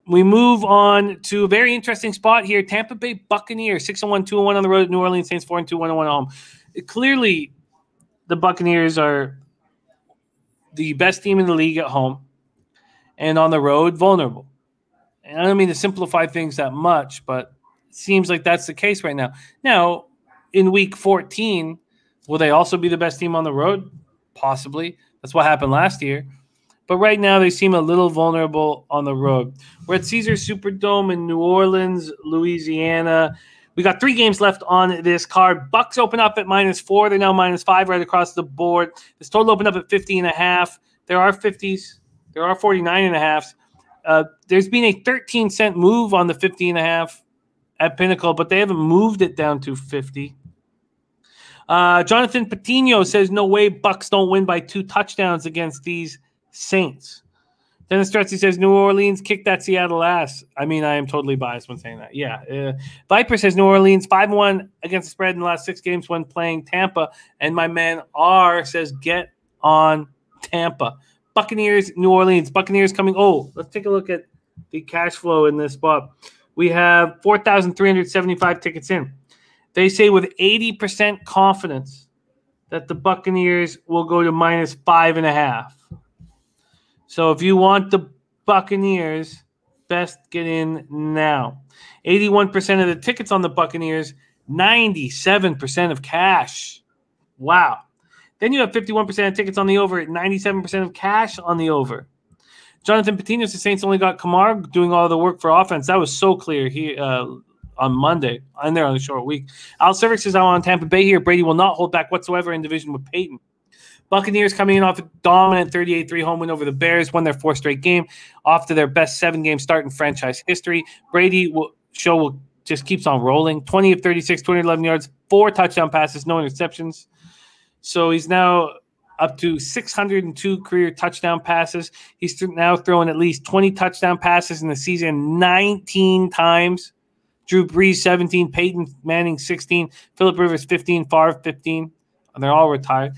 We move on to a very interesting spot here. Tampa Bay Buccaneers, 6-1, 2-1 on the road. New Orleans Saints, 4-2, 1-1 at home. Clearly, the Buccaneers are the best team in the league at home and on the road, vulnerable. And I don't mean to simplify things that much, but it seems like that's the case right now. Now, in week 14, will they also be the best team on the road? Possibly. That's what happened last year. But right now, they seem a little vulnerable on the road. We're at Caesars Superdome in New Orleans, Louisiana. We got 3 games left on this card. Bucs open up at -4. They're now -5 right across the board. This total opened up at 50.5. There are 50s. There are 49.5s. There's been a 13-cent move on the 50.5 at Pinnacle, but they haven't moved it down to 50. Jonathan Patino says, no way Bucs don't win by 2 touchdowns against these Saints. Dennis Stretsy says, New Orleans kicked that Seattle ass. I mean, I am totally biased when saying that. Yeah. Viper says, New Orleans 5-1 against the spread in the last 6 games when playing Tampa. And my man R says, get on Tampa. Buccaneers, New Orleans. Buccaneers coming. Oh, let's take a look at the cash flow in this spot. We have 4,375 tickets in. They say with 80% confidence that the Buccaneers will go to -5.5. So if you want the Buccaneers, best get in now. 81% of the tickets on the Buccaneers, 97% of cash. Wow. Then you have 51% of tickets on the over, 97% of cash on the over. Jonathan Patino, the Saints only got Kamara doing all the work for offense. That was so clear here on Monday. I'm there on a short week. Al Cervix says, I'm on Tampa Bay here. Brady will not hold back whatsoever in division with Peyton. Buccaneers coming in off a dominant 38-3 home win over the Bears, won their 4th straight game, off to their best 7-game start in franchise history. Brady will just keeps on rolling. 20 of 36, 211 yards, 4 touchdown passes, no interceptions. So he's now up to 602 career touchdown passes. He's now throwing at least 20 touchdown passes in the season 19 times. Drew Brees, 17. Peyton Manning, 16. Phillip Rivers, 15. Favre, 15. And they're all retired.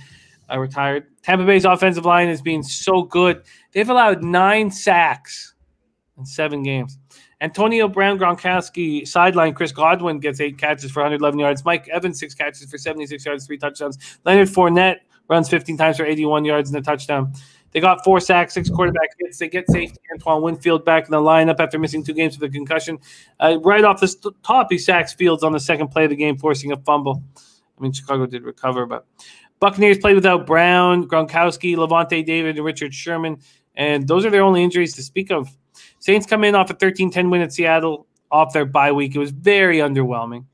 Tampa Bay's offensive line has been so good. They've allowed 9 sacks in 7 games. Antonio Brown, Gronkowski, sideline. Chris Godwin gets 8 catches for 111 yards. Mike Evans, 6 catches for 76 yards, 3 touchdowns. Leonard Fournette runs 15 times for 81 yards and a touchdown. They got 4 sacks, 6 quarterback hits. They get safety Antoine Winfield back in the lineup after missing 2 games with a concussion. Right off the top, he sacks Fields on the second play of the game, forcing a fumble. I mean, Chicago did recover, but Buccaneers played without Brown, Gronkowski, Levante David, and Richard Sherman, and those are their only injuries to speak of. Saints come in off a 13-10 win at Seattle off their bye week. It was very underwhelming.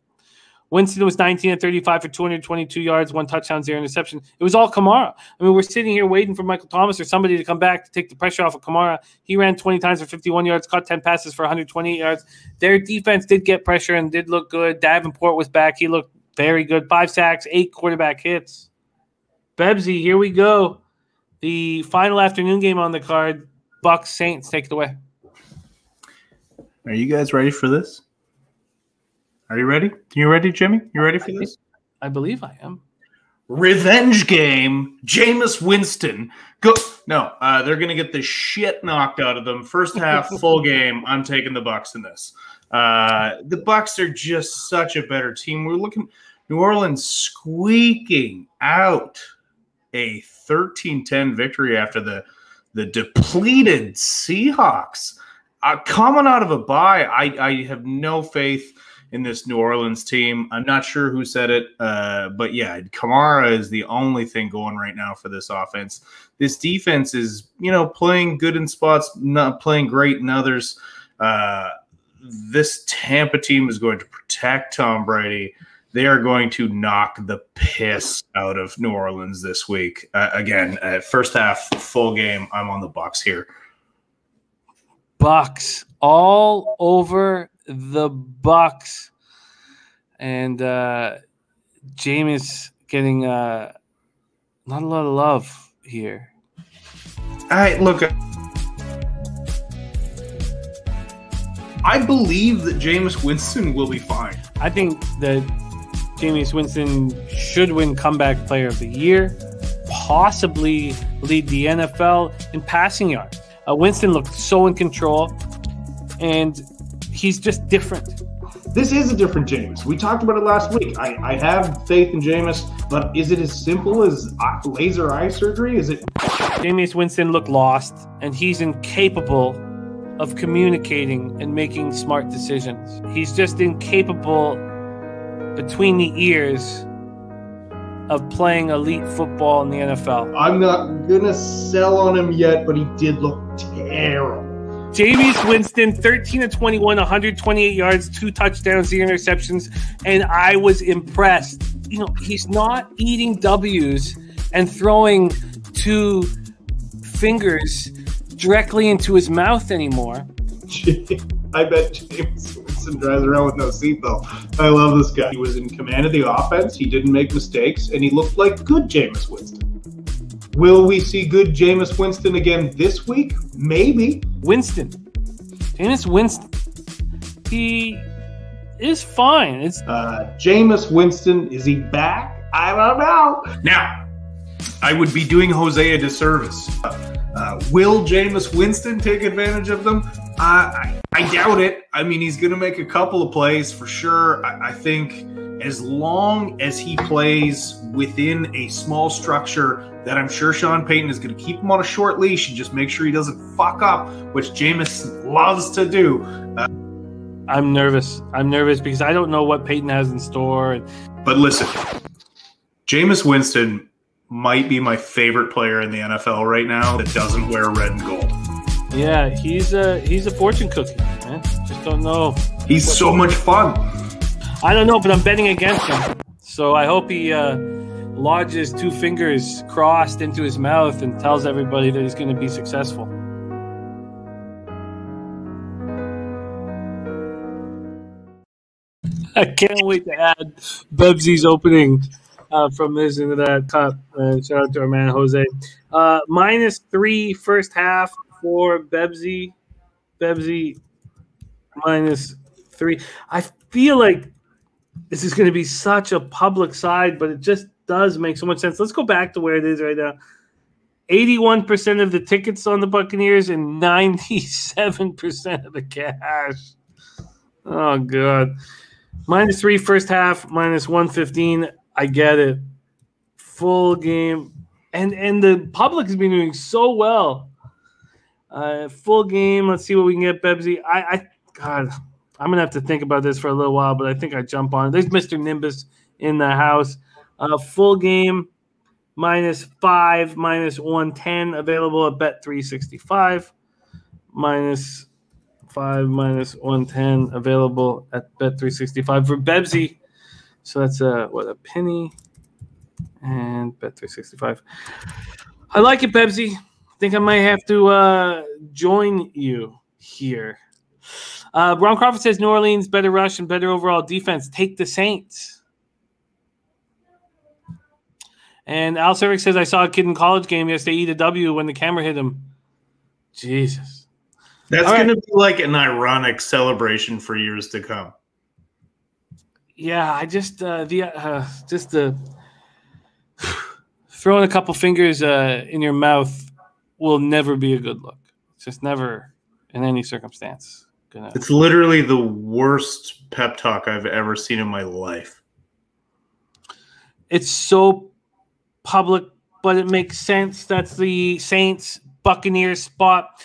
Winston was 19 of 35 for 222 yards, 1 touchdown, 0 interception. It was all Kamara. I mean, we're sitting here waiting for Michael Thomas or somebody to come back to take the pressure off of Kamara. He ran 20 times for 51 yards, caught 10 passes for 128 yards. Their defense did get pressure and did look good. Davenport was back. He looked very good. 5 sacks, 8 quarterback hits. Bebsie, here we go. The final afternoon game on the card, Bucs Saints. Take it away. Are you guys ready for this? Are you ready? You ready, Jimmy? You ready for this? I believe I am. Revenge game. Jameis Winston. Go. No, they're going to get the shit knocked out of them. First half, full game. I'm taking the Bucs in this. The Bucs are just such a better team. We're looking New Orleans squeaking out a 13-10 victory after the depleted Seahawks. Coming out of a bye, I have no faith in this New Orleans team. I'm not sure who said it, but yeah, Kamara is the only thing going right now for this offense. This defense is, playing good in spots, not playing great in others. This Tampa team is going to protect Tom Brady. They are going to knock the piss out of New Orleans this week. Again, first half, full game. I'm on the Bucs here. Bucs all over the Bucs, and Jameis getting not a lot of love here. I believe that Jameis Winston will be fine. I think that Jameis Winston should win Comeback Player of the Year, possibly lead the NFL in passing yards. Winston looked so in control. and he's just different. This is a different Jameis. We talked about it last week. I have faith in Jameis, but is it as simple as laser eye surgery? Is it? Jameis Winston looked lost, and he's incapable of communicating and making smart decisions. He's just incapable between the ears of playing elite football in the NFL. I'm not going to sell on him yet, but he did look terrible. Jameis Winston, 13 of 21, 128 yards, 2 touchdowns, 0 interceptions, and I was impressed. You know, he's not eating W's and throwing 2 fingers directly into his mouth anymore. I bet Jameis Winston drives around with no seatbelt. I love this guy. He was in command of the offense. He didn't make mistakes, and he looked like good Jameis Winston. Will we see good Jameis Winston again this week? Maybe. Jameis Winston. He is fine. It's Jameis Winston, is he back? I don't know. Now, I would be doing Jose a disservice. Will Jameis Winston take advantage of them? I doubt it. I mean, he's going to make a couple of plays for sure. I think as long as he plays within a small structure that I'm sure Sean Payton is going to keep him on a short leash and just make sure he doesn't fuck up, which Jameis loves to do. I'm nervous. Because I don't know what Payton has in store. But listen, Jameis Winston might be my favorite player in the NFL right now that doesn't wear red and gold. Yeah, he's a fortune cookie, man. Just don't know. He's so much fun. I don't know, but I'm betting against him. So I hope he lodges 2 fingers crossed into his mouth and tells everybody that he's going to be successful. I can't wait to add Bebsie's opening from this into that cup. Shout out to our man Jose. -3 first half for Bebsie. Bebsie -3. I feel like this is going to be such a public side, but it just does make so much sense. Let's go back to where it is right now. 81% of the tickets on the Buccaneers and 97% of the cash. Oh, God. -3 first half, -115. I get it. Full game. And the public has been doing so well. Full game. Let's see what we can get, Bebsie. God, I'm going to have to think about this for a little while, but I think I jump on it. There's Mr. Nimbus in the house. Full game, -5, -110, available at Bet365. -5, -110, available at Bet365 for Bebsie. So that's a penny and Bet365. I like it, Bebsie. I think I might have to join you here. Ron Crawford says New Orleans, better rush and better overall defense. Take the Saints. And Al Cervic says, I saw a kid in college game yesterday eat a W when the camera hit him. Jesus. That's going to be like an ironic celebration for years to come. Yeah, I just throwing a couple fingers in your mouth will never be a good look. It's just never in any circumstance. It's literally the worst pep talk I've ever seen in my life. It's so public, but it makes sense. That's the Saints Buccaneers spot.